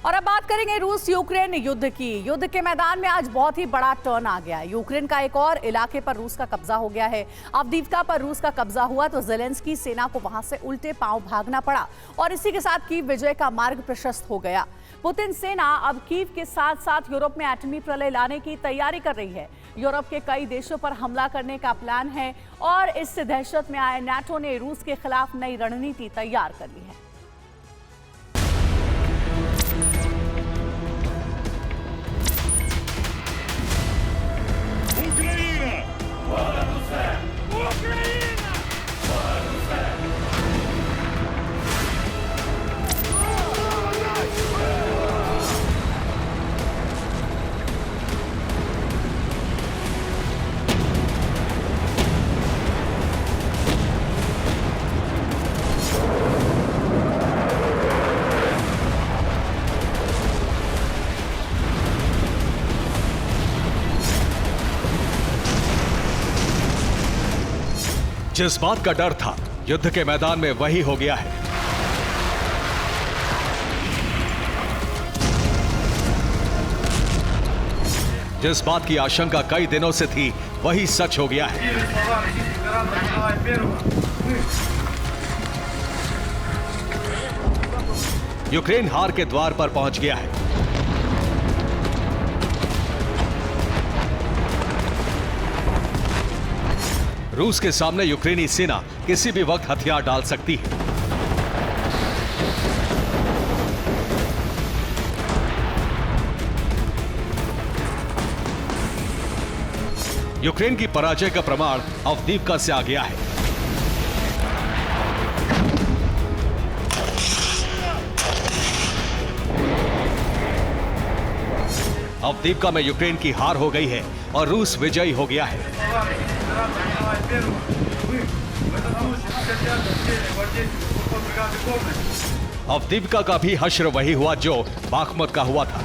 और अब बात करेंगे रूस यूक्रेन युद्ध की। युद्ध के मैदान में आज बहुत ही बड़ा टर्न आ गया है। यूक्रेन का एक और इलाके पर रूस का कब्जा हो गया है। अवदीव्का पर रूस का कब्जा हुआ तो ज़ेलेंस्की सेना को वहां से उल्टे पांव भागना पड़ा और इसी के साथ कीव विजय का मार्ग प्रशस्त हो गया। पुतिन सेना अब कीव के साथ साथ यूरोप में एटमी प्रलय लाने की तैयारी कर रही है। यूरोप के कई देशों पर हमला करने का प्लान है और इससे दहशत में आए नाटो ने रूस के खिलाफ नई रणनीति तैयार कर ली है। जिस बात का डर था युद्ध के मैदान में वही हो गया है। जिस बात की आशंका कई दिनों से थी वही सच हो गया है। यूक्रेन हार के द्वार पर पहुंच गया है। रूस के सामने यूक्रेनी सेना किसी भी वक्त हथियार डाल सकती है। यूक्रेन की पराजय का प्रमाण अवदीव्का से आ गया है। अवदीव्का में यूक्रेन की हार हो गई है और रूस विजयी हो गया है। अवदीव्का का भी हश्र वही हुआ जो बाखमत का हुआ था।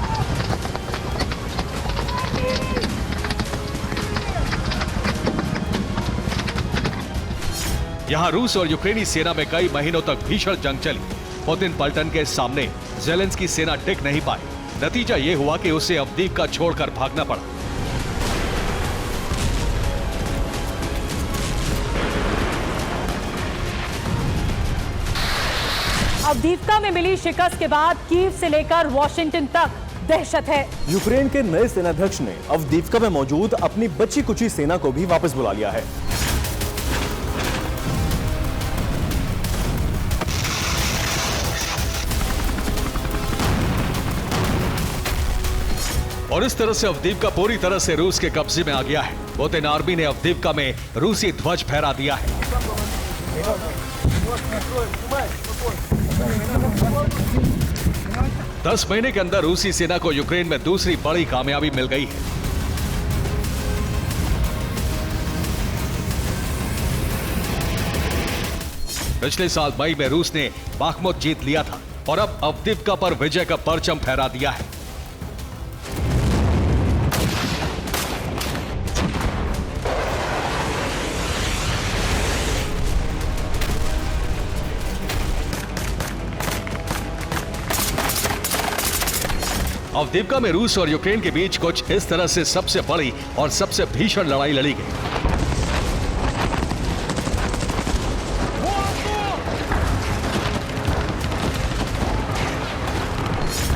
यहां रूस और यूक्रेनी सेना में कई महीनों तक भीषण जंग चली। पुतिन पलटन के सामने ज़ेलेंस्की सेना टिक नहीं पाई। नतीजा यह हुआ कि उसे अवदीव्का छोड़कर भागना पड़ा। अवदीव्का में मिली शिकस्त के बाद कीव से लेकर वॉशिंगटन तक दहशत है। यूक्रेन के नए सेनाध्यक्ष ने अवदीव्का में मौजूद अपनी बची कुची सेना को भी वापस बुला लिया है। और इस तरह से अवदीव्का पूरी तरह से रूस के कब्जे में आ गया है। पुतिन आर्मी ने अवदीव्का में रूसी ध्वज फहरा दिया है। 10 महीने के अंदर रूसी सेना को यूक्रेन में दूसरी बड़ी कामयाबी मिल गई है। पिछले साल मई में रूस ने बाखमुत जीत लिया था और अब अवदीव्का पर विजय का परचम फहरा दिया है। अवदीव्का में रूस और यूक्रेन के बीच कुछ इस तरह से सबसे बड़ी और सबसे भीषण लड़ाई लड़ी गई।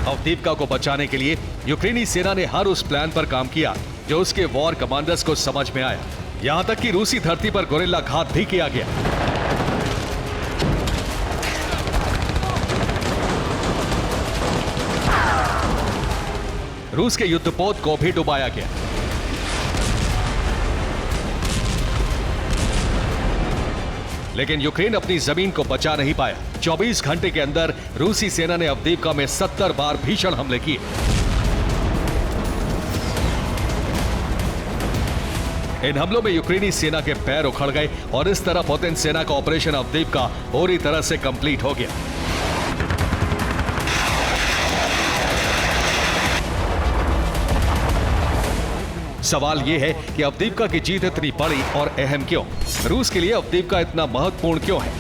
अवदीव्का को बचाने के लिए यूक्रेनी सेना ने हर उस प्लान पर काम किया जो उसके वॉर कमांडर्स को समझ में आया। यहां तक कि रूसी धरती पर गोरिल्ला घात भी किया गया। रूस के युद्धपोत को भी डुबाया गया। लेकिन यूक्रेन अपनी जमीन को बचा नहीं पाया। 24 घंटे के अंदर रूसी सेना ने अवदीव्का में 70 बार भीषण हमले किए। इन हमलों में यूक्रेनी सेना के पैर उखड़ गए और इस तरह पुतिन सेना का ऑपरेशन अवदीव्का पूरी तरह से कंप्लीट हो गया। सवाल यह है कि अवदीव्का की जीत इतनी बड़ी और अहम क्यों? रूस के लिए अवदीव्का इतना महत्वपूर्ण क्यों है?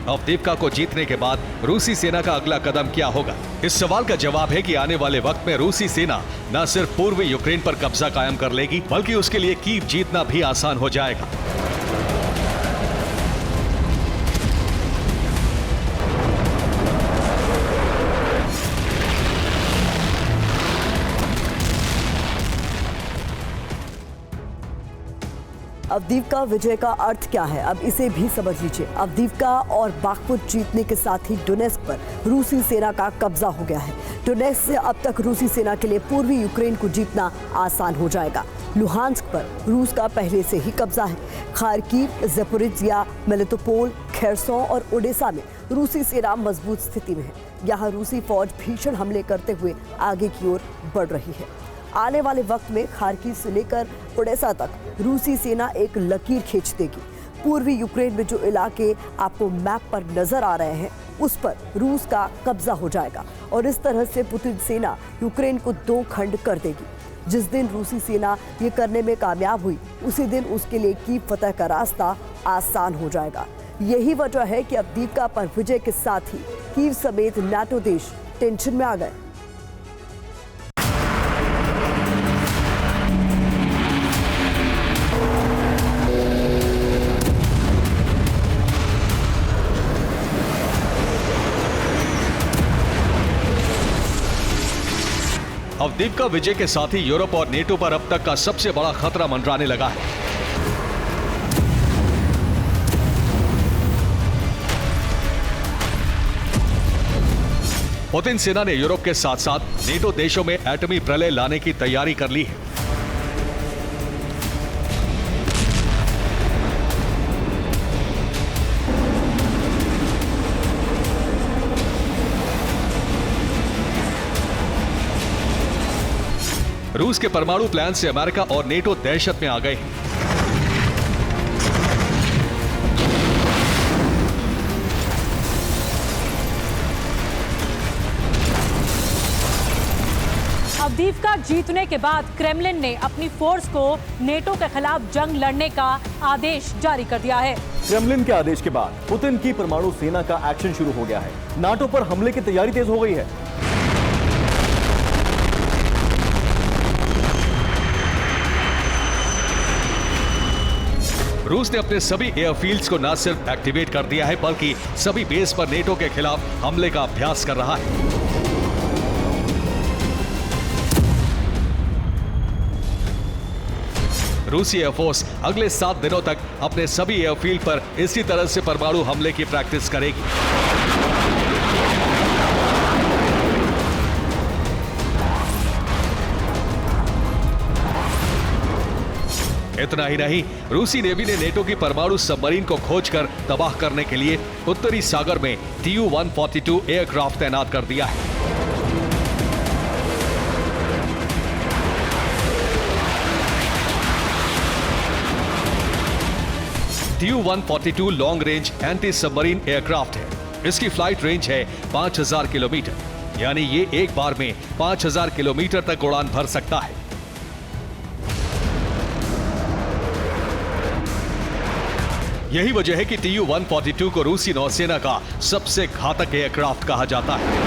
अवदीप्का को जीतने के बाद रूसी सेना का अगला कदम क्या होगा? इस सवाल का जवाब है कि आने वाले वक्त में रूसी सेना न सिर्फ पूर्वी यूक्रेन पर कब्जा कायम कर लेगी, बल्कि उसके लिए कीव जीतना भी आसान हो जाएगा। अवदीप्का विजय का अर्थ क्या है, अब इसे भी समझ लीजिए। अवदीप्का और बाखमुट जीतने के साथ ही डोनेस्क पर रूसी सेना का कब्जा हो गया है। डोनेस्क से अब तक रूसी सेना के लिए पूर्वी यूक्रेन को जीतना आसान हो जाएगा। लुहांस्क पर रूस का पहले से ही कब्जा है। खार्किव, ज़पोरिज़िया, मेलिटोपोल, खेरसों और ओडेसा में रूसी सेना मजबूत स्थिति में है। यहाँ रूसी फौज भीषण हमले करते हुए आगे की ओर बढ़ रही है। आने वाले वक्त में खार्किव से लेकर ओडेसा तक रूसी सेना एक लकीर खींच देगी। पूर्वी यूक्रेन में जो इलाके आपको मैप पर नजर आ रहे हैं, उस पर रूस का कब्जा हो जाएगा और इस तरह से पुतिन सेना यूक्रेन को 2 खंड कर देगी। जिस दिन रूसी सेना ये करने में कामयाब हुई, उसी दिन उसके लिए कीव फतह का रास्ता आसान हो जाएगा। यही वजह है कि अवदीप्का पर विजय के साथ ही कीव समेत नाटो देश टेंशन में आ गए। अवदीप्का विजय के साथ ही यूरोप और नेटो पर अब तक का सबसे बड़ा खतरा मंडराने लगा है। पुतिन सेना ने यूरोप के साथ साथ नेटो देशों में एटमी प्रलय लाने की तैयारी कर ली है। रूस के परमाणु प्लान से अमेरिका और नेटो दहशत में आ गए हैं। अवदीप्का जीतने के बाद क्रेमलिन ने अपनी फोर्स को नेटो के खिलाफ जंग लड़ने का आदेश जारी कर दिया है। क्रेमलिन के आदेश के बाद पुतिन की परमाणु सेना का एक्शन शुरू हो गया है। नाटो पर हमले की तैयारी तेज हो गई है। रूस ने अपने सभी एयरफील्ड्स को न सिर्फ एक्टिवेट कर दिया है, बल्कि सभी बेस पर नेटो के खिलाफ हमले का अभ्यास कर रहा है। रूसी एयरफोर्स अगले 7 दिनों तक अपने सभी एयरफील्ड पर इसी तरह से परमाणु हमले की प्रैक्टिस करेगी। इतना ही नहीं, रूसी नेवी ने नेटो की परमाणु सबमरीन को खोजकर तबाह करने के लिए उत्तरी सागर में Tu-142 एयरक्राफ्ट तैनात कर दिया है। Tu-142 long range anti submarine aircraft है। इसकी फ्लाइट रेंज है 5000 किलोमीटर, यानी ये एक बार में 5000 किलोमीटर तक उड़ान भर सकता है। यही वजह है कि Tu-142 को रूसी नौसेना का सबसे घातक एयरक्राफ्ट कहा जाता है।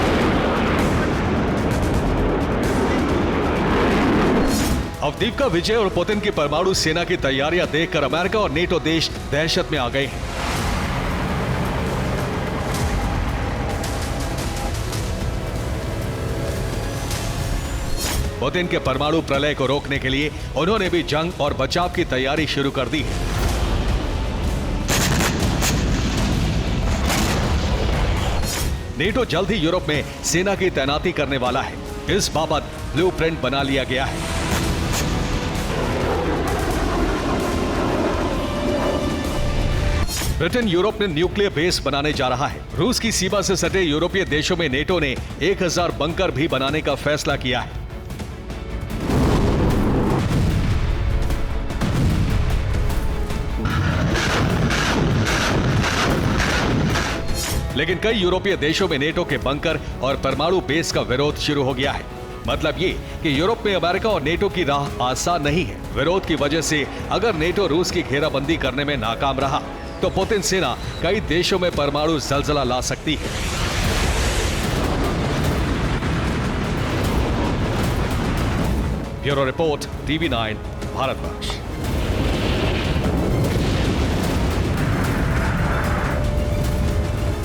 अवदीप्का विजय और पुतिन की परमाणु सेना की तैयारियां देखकर अमेरिका और नेटो देश दहशत में आ गए हैं। पुतिन के परमाणु प्रलय को रोकने के लिए उन्होंने भी जंग और बचाव की तैयारी शुरू कर दी है। नेटो जल्द ही यूरोप में सेना की तैनाती करने वाला है। इस बाबत ब्लूप्रिंट बना लिया गया है। ब्रिटेन यूरोप में न्यूक्लियर बेस बनाने जा रहा है। रूस की सीमा से सटे यूरोपीय देशों में नेटो ने 1000 बंकर भी बनाने का फैसला किया है। लेकिन कई यूरोपीय देशों में नेटो के बंकर और परमाणु बेस का विरोध शुरू हो गया है। मतलब ये कि यूरोप में अमेरिका और नेटो की राह आसान नहीं है। विरोध की वजह से अगर नेटो रूस की घेराबंदी करने में नाकाम रहा तो पुतिन सेना कई देशों में परमाणु जलजला ला सकती है। Bureau report, TV9, Bharatvarsh.